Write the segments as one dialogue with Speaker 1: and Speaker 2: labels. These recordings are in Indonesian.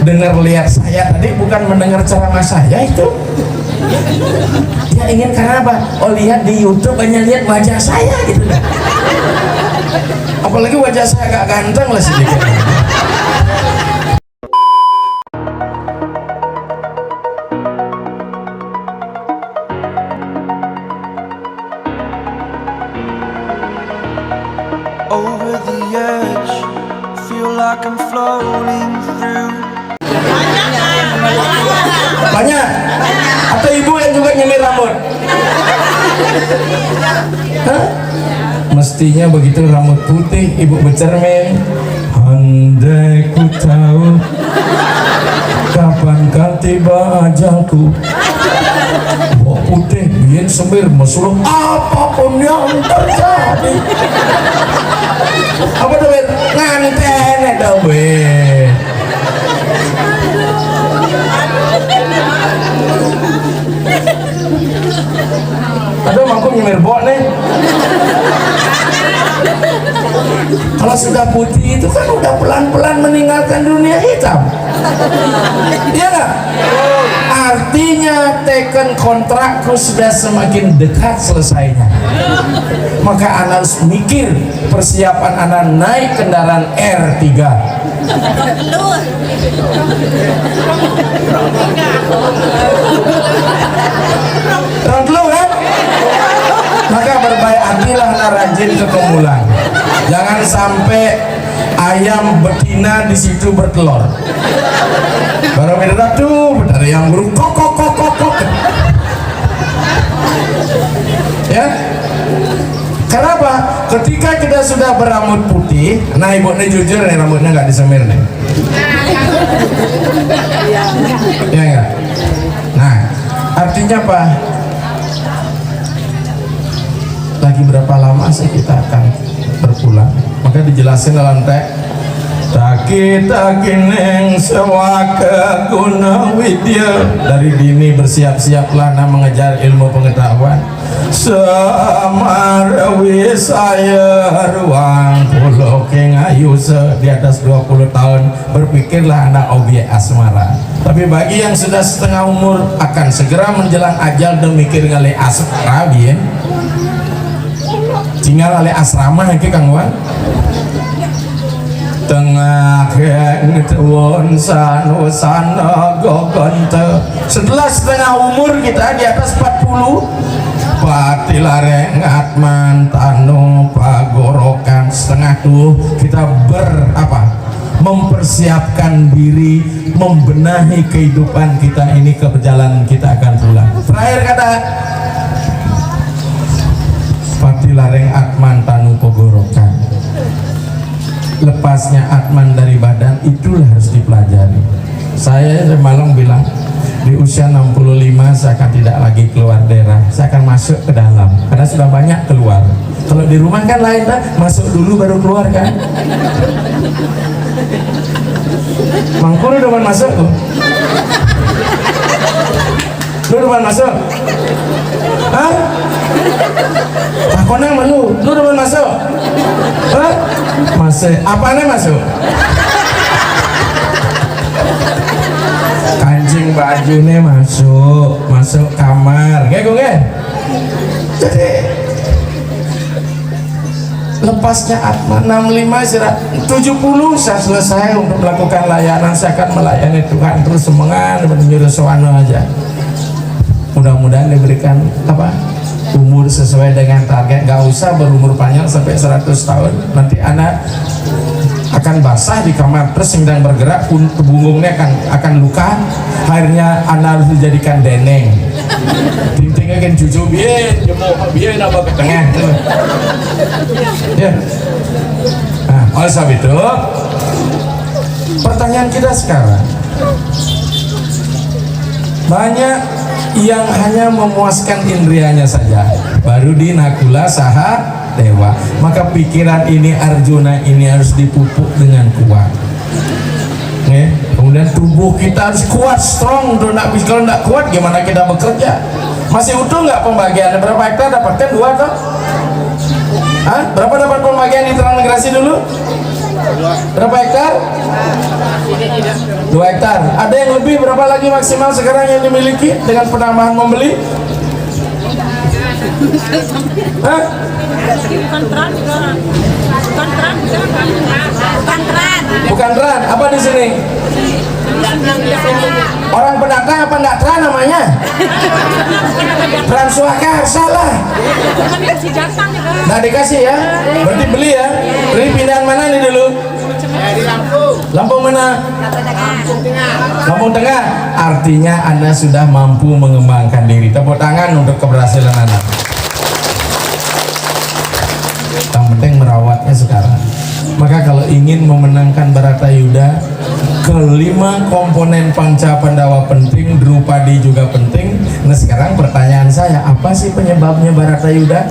Speaker 1: dengar lihat saya tadi bukan mendengar ceramah saya itu. Dia ingin karena apa? Oh lihat di YouTube hanya lihat wajah saya gitu dah. Apalagi wajah saya agak ganteng lah sedikit.
Speaker 2: Over the edge, feel like I'm floating through.
Speaker 1: Banyak. Atau ibu yang juga nyemir rambut? Hah? Mestinya begitu rambut putih ibu bercermin. Andai ku tahu kapan tiba ajalku. Bawa putih, biar semir mesuluh apapun yang terjadi. Apa tuh bet? Nganten ada bet. Aduh mangkuk nyemir bok nih. Kalau sudah putih itu kan udah pelan-pelan meninggalkan dunia hitam. Iya nggak? Artinya teken kontrakku sudah semakin dekat selesainya. Maka Anda harus mikir persiapan Anda naik kendaraan R3. Tahun dulu kan? Maka berbaikilah Anda rajin ke Kemulan. Jangan sampai ayam betina di situ bertelur. Baru benar tuh, benar yang burung kok. Ya. Kenapa? Ketika kita sudah berambut putih, nah ibu ini jujur nih rambutnya nggak disemir nih. Ya enggak? Nah, artinya apa? Lagi berapa lama sih kita akan berpulang? Maka dijelasin dalam teks. Taki neng sewaka guna widya. Dari dini bersiap-siaplah nak mengejar ilmu pengetahuan. Samarawi saya ruang pulau kengayu di atas 20 tahun berpikirlah anak objek asmara. Tapi bagi yang sudah setengah umur akan segera menjelang ajal dan mikir ngalih asmara bien. Tinggal ngalih asrama ke Kang Wan. Tengah ketewon sana gogonte. Setelah setengah umur kita di atas 40, pati lareng atman tanu pagorokan setengah tuh kita mempersiapkan diri, membenahi kehidupan kita ini ke perjalanan kita akan pulang. Terakhir kata pati lareng atman tanu pagorokan. Lepasnya atman dari badan itulah harus dipelajari. Saya semalam bilang di usia 65 saya akan tidak lagi keluar daerah, saya akan masuk ke dalam karena sudah banyak keluar. Kalau di rumah kan lain lah, masuk dulu baru keluar kan. Mangkul udah masuk tuh. Lu udah masuk? Hah? Takonang malu, lu udah masuk? Hah? Masuk, apanya masuk? Kancing bajunya masuk kamar, kayak gue. Jadi lepasnya atma 65 istirahat 70 saya selesai untuk melakukan layanan, saya akan melayani Tuhan terus semangat menuju soano aja. Mudah-mudahan diberikan umur sesuai dengan target, gak usah berumur panjang sampai 100 tahun. Nanti anak akan basah di kamar terus sedang bergerak, punggungnya akan luka, akhirnya anak harus dijadikan deneng. Tintingnya kan cucu biar apa ke tengah. Ya. Nah, oleh sebab itu pertanyaan kita sekarang, banyak yang hanya memuaskan indrianya saja, baru dinakula saha dewa. Maka pikiran ini Arjuna ini harus dipupuk dengan kuat. Kemudian tubuh kita harus kuat, strong. Kalau tidak kuat gimana kita bekerja? Masih utuh nggak pembagiannya? Berapa hektar dapatkan? 2 toh? Hah? Berapa dapat pembagian di Transmigrasi dulu? Berapa hektar? 2 hektar. Ada yang lebih, berapa lagi maksimal sekarang yang dimiliki dengan penambahan membeli? Hah? Bukan tran, apa di sini? Orang pendatang apa enggak tran namanya? Transwakar, salah. Nggak dikasih ya? Berarti beli ya? Beli pindahan mana nih dulu?
Speaker 3: Di Lampung.
Speaker 1: Lampung mana?
Speaker 3: Lampung Tengah.
Speaker 1: Lampung Tengah. Artinya Anda sudah mampu mengembangkan diri. Tepuk tangan untuk keberhasilan Anda. Yang penting merawatnya sekarang. Maka kalau ingin memenangkan Baratayuda, kelima komponen Panca Pandawa penting, Drupadi juga penting. Nah sekarang pertanyaan saya, apa sih penyebabnya Baratayuda?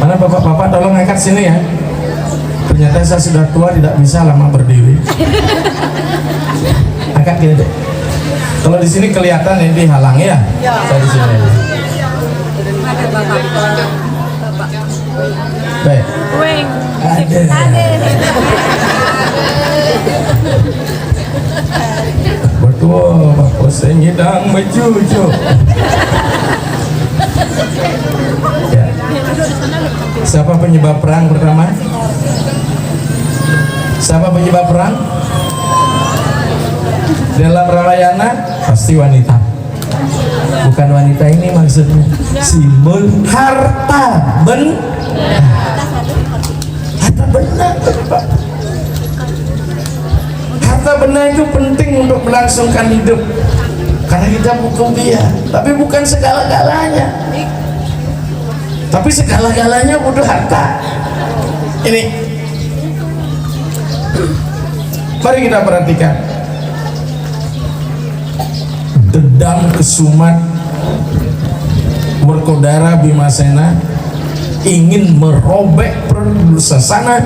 Speaker 1: Mana bapak-bapak tolong angkat sini ya. Ternyata saya sudah tua, tidak bisa lama berdiri. Angkat gini deh. Kalau di sini kelihatan ini dihalangi ya. Saya di sini. Baik. Ada. Betul, Bapak saya ngidang mejujo. Ya. Siapa penyebab perang pertama? Siapa penyebab perang? Dalam Ramayana pasti wanita. Bukan wanita ini maksudnya. Simbol harta harta benda. Harta benda itu penting untuk melangsungkan hidup. Karena kita butuh dia, tapi bukan segala-galanya. Tapi segala-galanya butuh harta. Ini, mari kita perhatikan. Dedam Kesumat Werkodara Bimasena ingin merobek Dursasana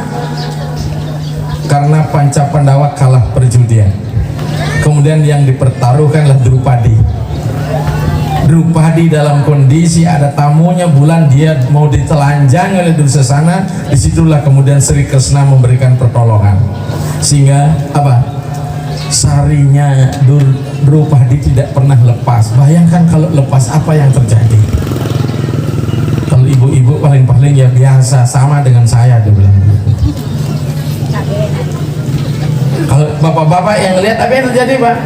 Speaker 1: karena Panca Pandawa kalah perjudian. Kemudian yang dipertaruhkanlah Drupadi. Drupadi dalam kondisi ada tamunya bulan, dia mau ditelanjang oleh Dursasana. Disitulah kemudian Sri Kresna memberikan pertolongan, sehingga apa? Sarinya Drupadi tidak pernah lepas. Bayangkan kalau lepas apa yang terjadi. Kalau ibu-ibu paling-paling ya biasa, sama dengan saya dia bilang. Kalau bapak-bapak yang lihat apa yang terjadi, Pak?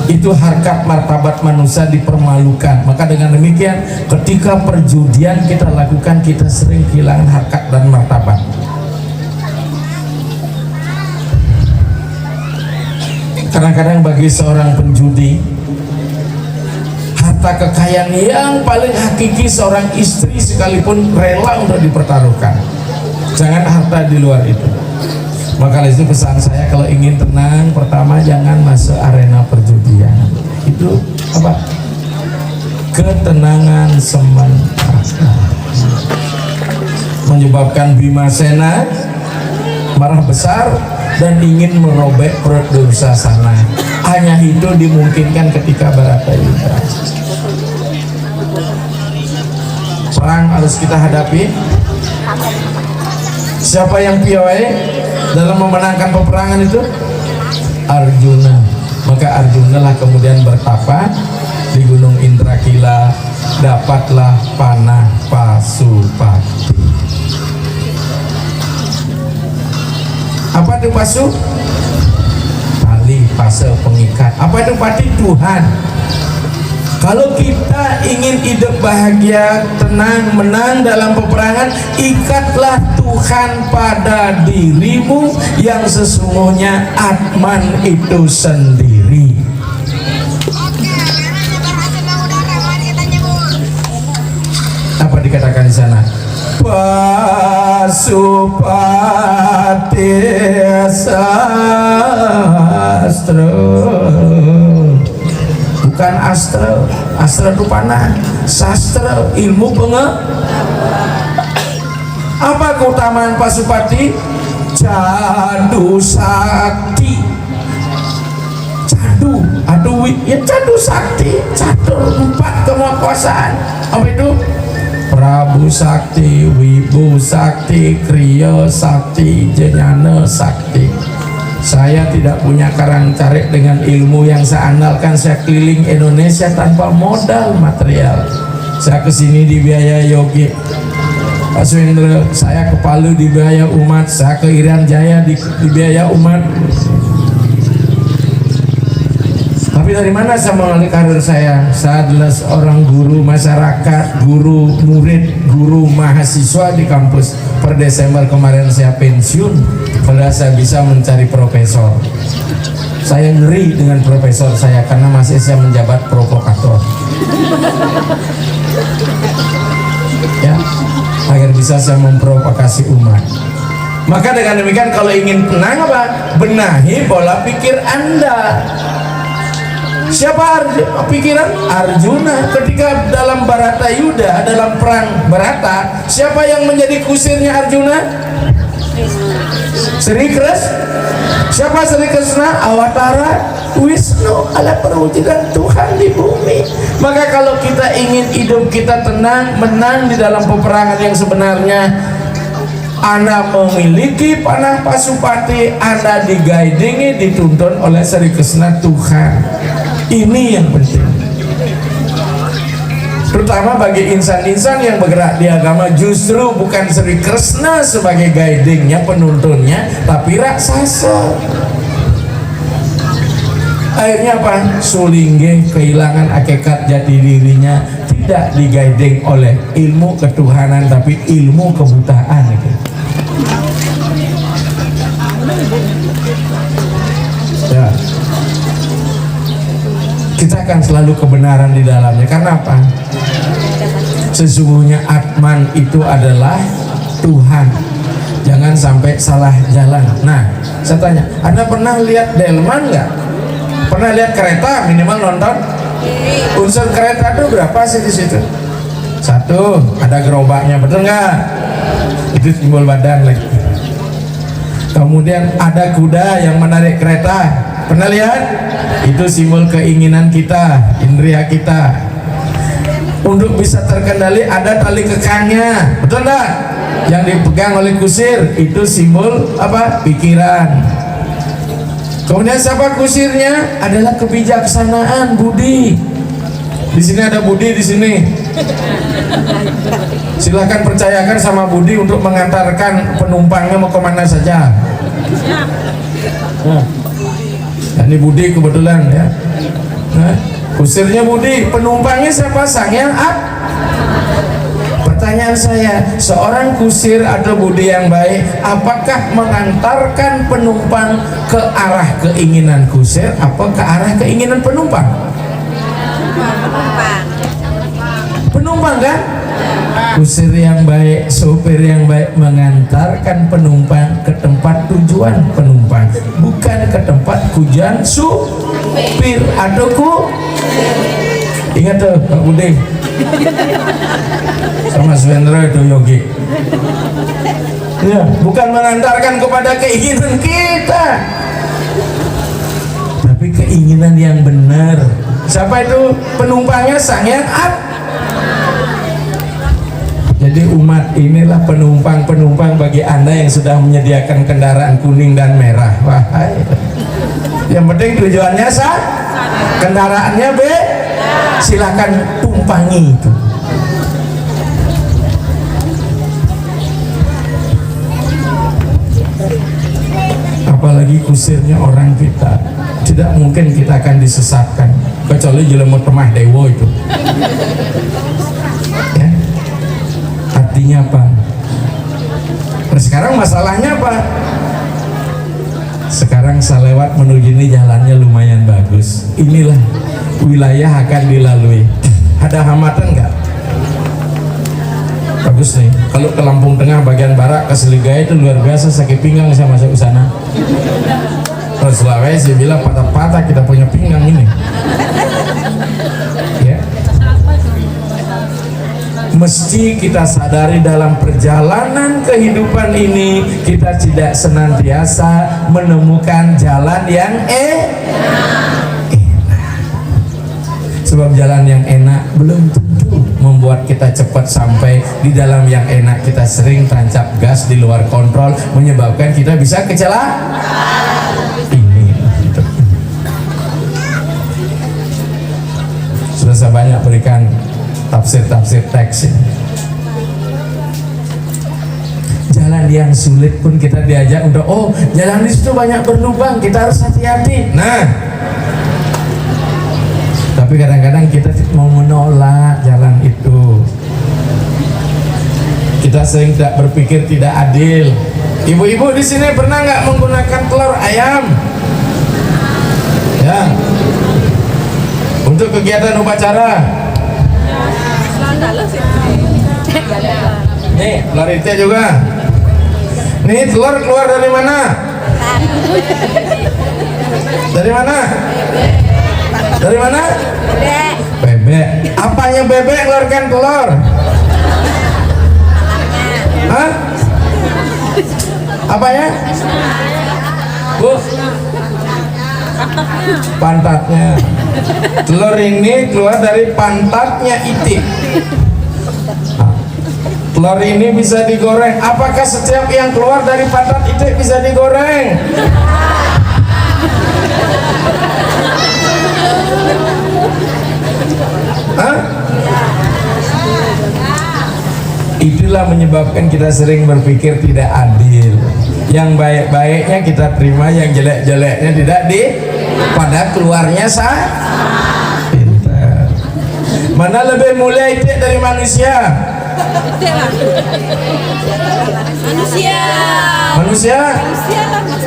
Speaker 1: Itu harkat martabat manusia dipermalukan. Maka dengan demikian ketika perjudian kita lakukan, kita sering kehilangan harkat dan martabat. Kadang-kadang bagi seorang penjudi, harta kekayaan yang paling hakiki seorang istri sekalipun rela untuk dipertaruhkan. Jangan harta di luar itu. Maka itu pesan saya, kalau ingin tenang, pertama jangan masuk arena perjudian. Itu apa? Ketenangan sementara. Menyebabkan Bimasena marah besar dan ingin merobek perut Dursasana. Hanya itu dimungkinkan ketika Baratayuda. Perang harus kita hadapi. Siapa yang piawai dalam memenangkan peperangan itu? Arjuna. Maka Arjuna lah kemudian bertapa di Gunung Indrakila, dapatlah panah Pasupati. Apa itu pasu? Tali, pase, pengikat. Apa itu pati? Tuhan. Kalau kita ingin hidup bahagia, tenang, menang dalam peperangan, ikatlah Tuhan pada dirimu yang sesungguhnya Atman itu sendiri. Apa dikatakan di sana? Pasupati sastra, bukan astra. Astra itu panah, sastra ilmu apa keutamaan Pasupati? Cadu sakti. Cadu, aduh ya cadu sakti, catur 4 kemakuasaan. Apa itu? Prabu Sakti, Wibu Sakti, Kriya Sakti, Jenyana Sakti. Saya tidak punya karang tarik dengan ilmu yang saya andalkan. Saya keliling Indonesia tanpa modal material. Saya kesini dibiayai Yogi Pak Swendra, saya ke Palu dibiaya umat, saya ke Irian Jaya dibiaya umat. Tapi dari mana saya mengalih karir saya? Saya adalah seorang guru masyarakat, guru murid, guru mahasiswa di kampus. Per Desember kemarin saya pensiun, padahal saya bisa mencari profesor. Saya ngeri dengan profesor saya karena masih saya menjabat provokator. Ya, agar bisa saya memprovokasi umat. Maka dengan demikian kalau ingin tenang apa? Benahi pola pikir Anda. Siapa pikiran? Arjuna ketika dalam Baratayuda, dalam perang Barata, siapa yang menjadi kusirnya Arjuna? Sri Kresna. Siapa Sri Kresna? Awatara Wisnu, ala perwujudan Tuhan di bumi. Maka kalau kita ingin hidup kita tenang, menang di dalam peperangan yang sebenarnya, Anda memiliki panah Pasupati, Anda digaidingi, dituntun oleh Sri Kresna Tuhan. Ini yang penting, terutama bagi insan-insan yang bergerak di agama. Justru bukan Sri Kresna sebagai guidingnya, penuntunnya, tapi raksasa. Akhirnya apa? Sulingge kehilangan hakikat jati dirinya, tidak diguiding oleh ilmu ketuhanan tapi ilmu kebutaan itu. Ya. Kita akan selalu kebenaran di dalamnya. Karena apa? Sesungguhnya Atman itu adalah Tuhan. Jangan sampai salah jalan. Nah, saya tanya, Anda pernah lihat delman nggak? Pernah lihat kereta minimal nonton? Unsur kereta itu berapa sih di situ? Satu, ada gerobaknya, betul nggak? Itu simbol badan lagi. Kemudian ada kuda yang menarik kereta. Pernah lihat? Itu simbol keinginan kita, indria kita. Untuk bisa terkendali ada tali kekangnya, betul enggak? Yang dipegang oleh kusir, itu simbol apa? Pikiran. Kemudian siapa kusirnya? Adalah kebijaksanaan, budi. Di sini ada budi di sini. Silahkan percayakan sama budi untuk mengantarkan penumpangnya mau kemana saja. Nah. Ini Budi kebetulan ya. Nah, kusirnya Budi, penumpangnya siapa? Sang-Hyang Pertanyaan saya, seorang kusir atau Budi yang baik, apakah mengantarkan penumpang ke arah keinginan kusir, apa ke arah keinginan penumpang? Penumpang kan? Kusir yang baik, sopir yang baik mengantarkan penumpang ke tempat tujuan penumpang, bukan ke tempat tujuan supir atau Ingat tuh Pak Budi sama Swendra itu Yogi. Ya, bukan mengantarkan kepada keinginan kita, tapi keinginan yang benar. Siapa itu penumpangnya? Sang-Hyang Jadi umat inilah penumpang-penumpang bagi Anda yang sudah menyediakan kendaraan kuning dan merah. Wah, yang penting tujuannya sah, kendaraannya B, silakan tumpangi itu. Apalagi kusirnya orang kita, tidak mungkin kita akan disesatkan kecuali jelema temah dewa itu. Ya. Artinya apa? Nah, sekarang masalahnya apa? Sekarang saya lewat menuju ini jalannya lumayan bagus. Inilah wilayah akan dilalui. Ada hambatan nggak? Bagus nih. Kalau ke Lampung Tengah bagian barat ke Seligai itu luar biasa, sakit pinggang saya masuk ke sana. Kalau Sulawesi bilang patah-patah kita punya pinggang ini. Ya. Mesti kita sadari dalam perjalanan kehidupan ini kita tidak senantiasa menemukan jalan yang enak. Sebab jalan yang enak belum tentu membuat kita cepat sampai di dalam yang enak. Kita sering tancap gas di luar kontrol, menyebabkan kita bisa kecelakaan. Ini gitu. Sudah saya banyak berikan tafsir-tafsir teks ini. Jalan yang sulit pun kita diajak untuk, oh jalan di situ banyak berlubang, kita harus hati-hati. Nah, tapi kadang-kadang kita mau menolak jalan itu. Kita sering tidak berpikir tidak adil. Ibu-ibu di sini pernah nggak menggunakan telur ayam? Ya. Untuk kegiatan upacara. Nih, telur itu juga. Nih telur keluar dari mana? Dari mana? Dari mana? Bebek. Apanya bebek keluarkan telur? Hah? Apanya? Bu? Pantatnya. Telur ini keluar dari pantatnya itik. Telur ini bisa digoreng. Apakah setiap yang keluar dari pantat itik bisa digoreng? Hah? Itulah menyebabkan kita sering berpikir tidak adil. Yang baik-baiknya kita terima, yang jelek-jeleknya tidak pada keluarnya sah. Pintar. Mana lebih mulia itik dari manusia? Manusia.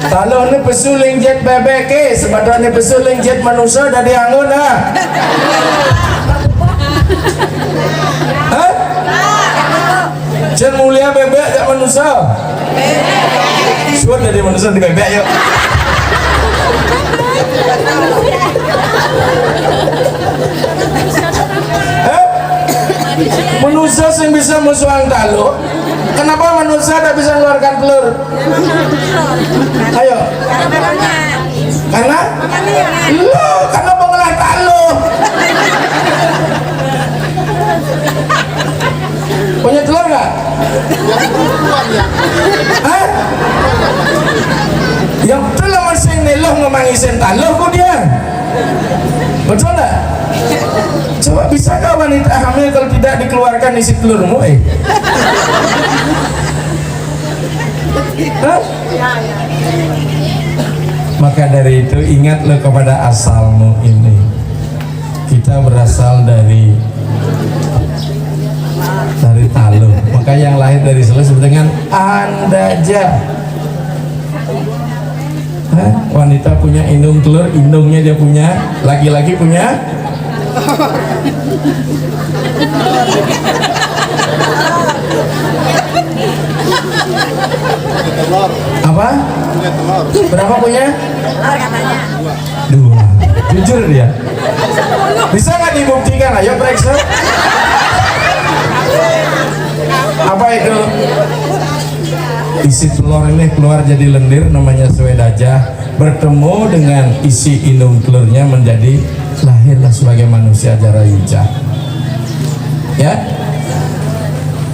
Speaker 1: Kalau ni pesuling jet bebek ke, sebab ni pesuling jet manusia dah dianggun dah. Hah? Jet mulia bebek tak manusia. Suat dari manusia di bebek yuk. Manusia yang bisa musuhan talu, kenapa manusia tak bisa mengeluarkan telur? Ayo. Karena? Loh, karena mengelola talu. Punya telur nggak? Hah? Yang telah masih neloh ngemangisin talu kok dia? Betul nggak? Coba bisakah wanita hamil kalau tidak dikeluarkan isi telurmu? Hah? Maka dari itu ingatlah kepada asalmu ini. Kita berasal dari talu. Maka yang lahir dari selu disebut dengan andaja. Hah? Wanita punya indung telur, indungnya dia punya, laki-laki punya. Apa? Berapa punya? Dua. Jujur dia. Bisa nggak dibuktikan? Ayo periksa. Apa itu? Isi telur ini keluar jadi lendir, namanya swedajah, bertemu dengan isi indung telurnya menjadi lahirlah sebagai manusia Jarayuja. Ya.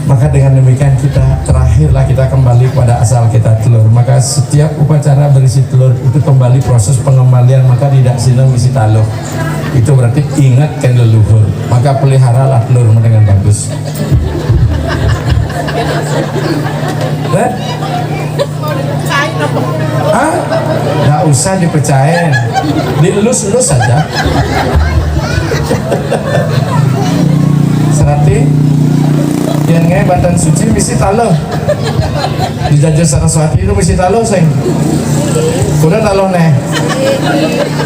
Speaker 1: Maka dengan demikian terakhirlah kita kembali pada asal kita telur. Maka setiap upacara berisi telur itu kembali proses pengembalian. Maka tidak sinong isi taluh. Itu berarti ingatkan leluhur. Maka peliharalah telurmu dengan bagus. Hah? Nggak usah dipercayain, dielus-elus saja. Serati yang ngai Banten Suci misi talo di Jajah Saraswati itu misi talo sing udah talo neh.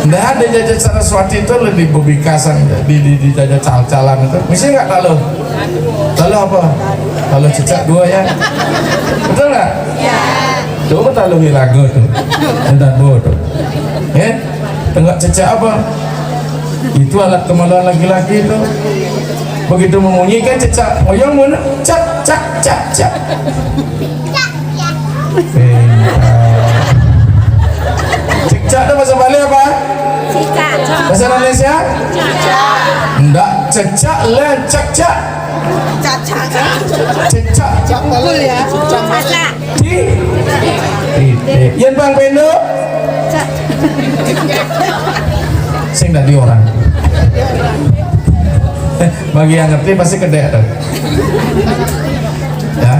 Speaker 1: Nah di Jajah Saraswati itu lebih bebikasan di Jajah Cal-Calan itu misi nggak talo? Talo apa? Talo cecak dua ya, betul nggak? Tuh talo hilago tuh, dan tuh, ya, tenggak cecak apa? Itu alat kemaluan laki-laki itu. Begitu memunyikan cecak, oyong mana? Cak, cak, cak, cak. Cecak itu bahasa Bali apa? Bahasa Indonesia? Enggak, cecak lah, cak, cak. Cecak
Speaker 4: Betul ya. Caca.
Speaker 1: titik yen Bang Pendo sing dadi orang bagi yang ngerti pasti kedek tuh. Ya.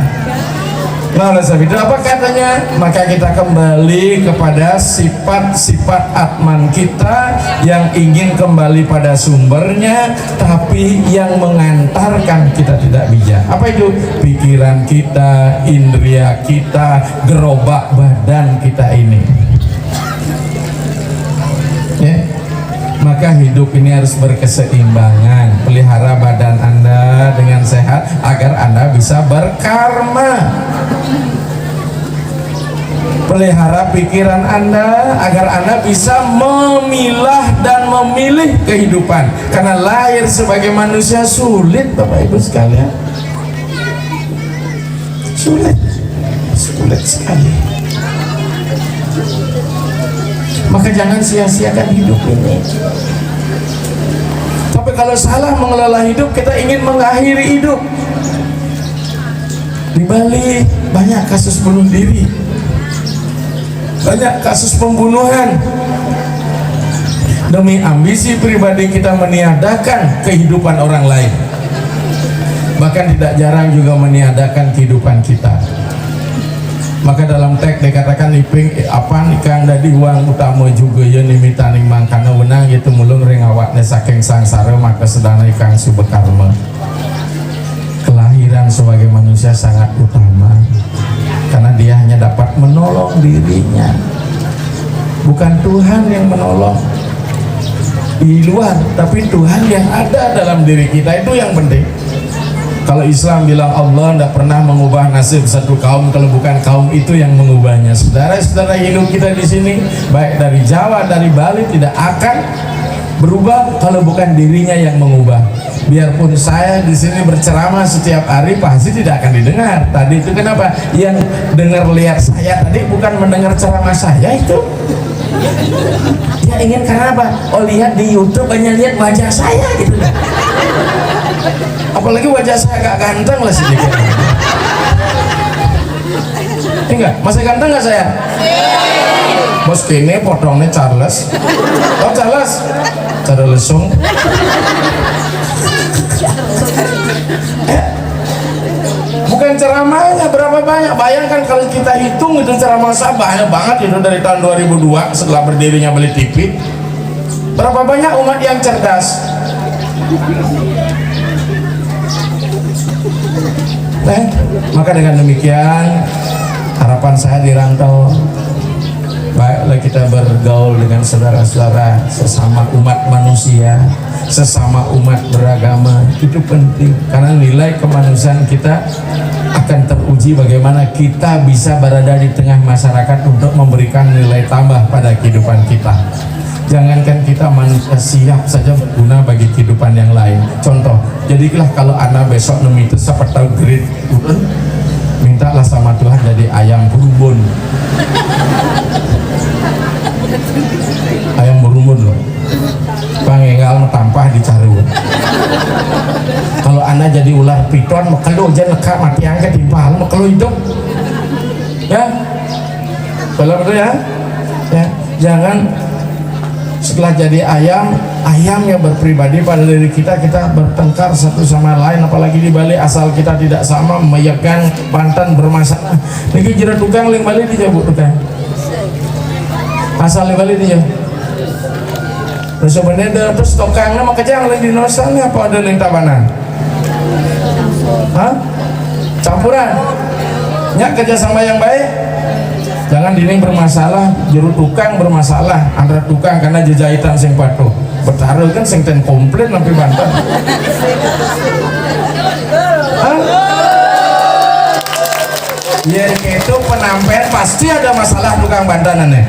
Speaker 1: Nah, oleh sebab itu apa katanya? Maka kita kembali kepada sifat-sifat atman kita yang ingin kembali pada sumbernya, tapi yang mengantarkan kita tidak bijak. Apa itu? Pikiran kita, indria kita, gerobak badan kita ini. Ya. Maka hidup ini harus berkeseimbangan. Pelihara badan Anda dengan sehat agar Anda bisa berkarma. Pelihara pikiran Anda agar Anda bisa memilah dan memilih kehidupan. Karena lahir sebagai manusia sulit, Bapak Ibu sekalian. Sulit sekali. Maka jangan sia-siakan hidup ini. Tapi kalau salah mengelola hidup, kita ingin mengakhiri hidup. Di Bali banyak kasus bunuh diri, banyak kasus pembunuhan. Demi ambisi pribadi kita meniadakan kehidupan orang lain. Bahkan tidak jarang juga meniadakan kehidupan kita. Maka dalam teks dikatakan iping apa nikang dadi uang utama juga ya nimitaning mangkana wenang itu mulung ring awakne saking sangsara maka sedana ikang subekarma. Kelahiran sebagai manusia sangat utama karena dia hanya dapat menolong dirinya, bukan Tuhan yang menolong di luar, tapi Tuhan yang ada dalam diri kita, itu yang penting. Kalau Islam bilang Allah tidak pernah mengubah nasib satu kaum kalau bukan kaum itu yang mengubahnya. Saudara-saudara, hidup kita di sini baik dari Jawa, dari Bali tidak akan berubah kalau bukan dirinya yang mengubah. Biarpun saya di sini berceramah setiap hari pasti tidak akan didengar. Tadi itu kenapa? Yang dengar lihat saya tadi bukan mendengar ceramah saya itu. Dia ingin karena apa? Oh, lihat di YouTube banyak lihat wajah saya gitu. Apalagi wajah saya agak ganteng lah sedikit. Enggak, masih ganteng nggak saya? Bos kini potongnya Charles. Oh Charles Lesung. Bukan ceramahnya berapa banyak. Bayangkan kalau kita hitung itu ceramah saya banyak banget itu dari tahun 2002 setelah berdirinya Bali TV. Berapa banyak umat yang cerdas. Maka dengan demikian harapan saya di rantau, baiklah kita bergaul dengan saudara-saudara sesama umat manusia, sesama umat beragama. Itu penting karena nilai kemanusiaan kita akan teruji bagaimana kita bisa berada di tengah masyarakat untuk memberikan nilai tambah pada kehidupan kita. Jangankan kita manusia, siap saja berguna bagi kehidupan yang lain. Contoh, jadilah kalau anak besok nemu itu siapa tahu grade turun, mintalah sama Tuhan jadi ayam berumbun. Ayam berumbun loh. Pangengal tampah di Caru. Kalau anak jadi ular piton, makalo aja leka mati angkat timpal, makalo hidup. Ya, kalau betul ya, ya jangan. Setelah jadi ayam yang berpribadi pada diri kita, kita bertengkar satu sama lain. Apalagi di Bali asal kita tidak sama, meyakan Banten bermasalah. Niki jera tukang ling Bali dia bu tukang. Asal di Bali dia. Terus sebenarnya terus tukangnya mau kejang lagi di Nusa apa ada ling Tabanan? Hah? Campuran? Nyak kerja sama yang baik. Jangan dini bermasalah, juru tukang bermasalah, antara tukang karena jajahitan sing patuh. Bertaruh kan sing ten komplit sampai Banten. Ya itu penampilan pasti ada masalah tukang Bantenan nih.